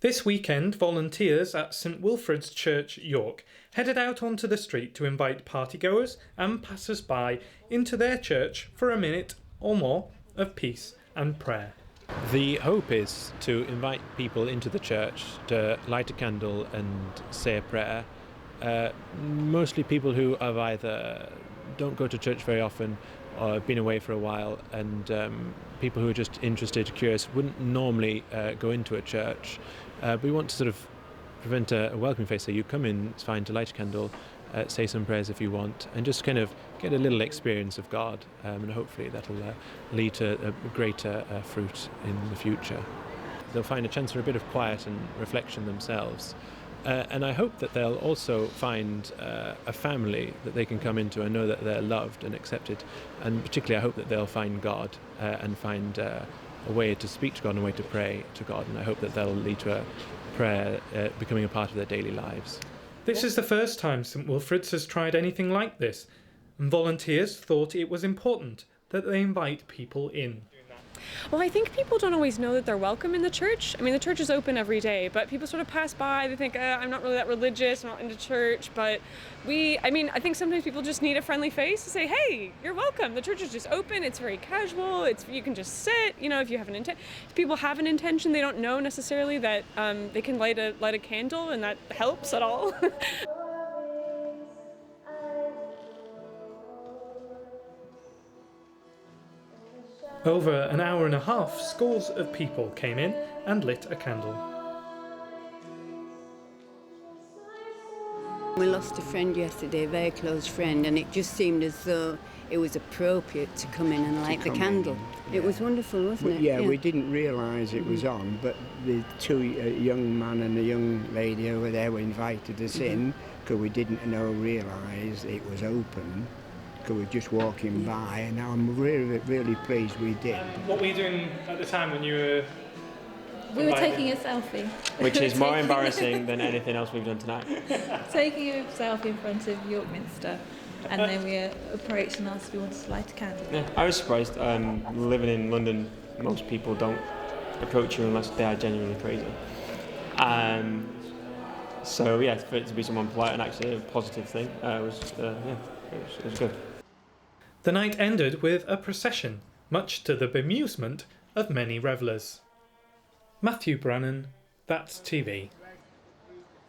This weekend, volunteers at St Wilfrid's Church, York, headed out onto the street to invite partygoers and passers-by into their church for a minute or more of peace and prayer. The hope is to invite people into the church to light a candle and say a prayer. Mostly people who have either don't go to church very often or have been away for a while, and people who are just interested, curious, wouldn't normally go into a church. We want to sort of prevent a welcoming face, so you come in, it's fine to light a candle, say some prayers if you want, and just kind of get a little experience of God, and hopefully that'll lead to a greater fruit in the future. They'll find a chance for a bit of quiet and reflection themselves. And I hope that they'll also find a family that they can come into and know that they're loved and accepted. And particularly I hope that they'll find God and find a way to speak to God and a way to pray to God. And I hope that that'll lead to a prayer becoming a part of their daily lives. This is the first time St Wilfrid's has tried anything like this, and volunteers thought it was important that they invite people in. Well, I think people don't always know that they're welcome in the church. I mean, the church is open every day, but people sort of pass by, they think, I'm not really that religious, I'm not into church, but I think sometimes people just need a friendly face to say, hey, you're welcome. The church is just open, it's very casual, you can just sit, if you have if people have an intention, they don't know necessarily that they can light a candle, and that helps at all. Over an hour and a half, scores of people came in and lit a candle. We lost a friend yesterday, a very close friend, and it just seemed as though it was appropriate to come in and light the candle. It was wonderful, wasn't it? Yeah, we didn't realise it was on, but the two, a young man and a young lady over there, were invited us in because we didn't realise it was open. We were just walking by, and I'm really, really pleased we did. What were you doing at the time when you were... We were taking a selfie. Which is more embarrassing than anything else we've done tonight. Taking a selfie in front of York Minster, and then we approached and asked if we wanted to light a candle. Yeah, I was surprised. Living in London, most people don't approach you unless they are genuinely crazy. So yeah, for it to be someone polite and actually a positive thing, it was good. The night ended with a procession, much to the bemusement of many revellers. Matthew Brannan, That's TV.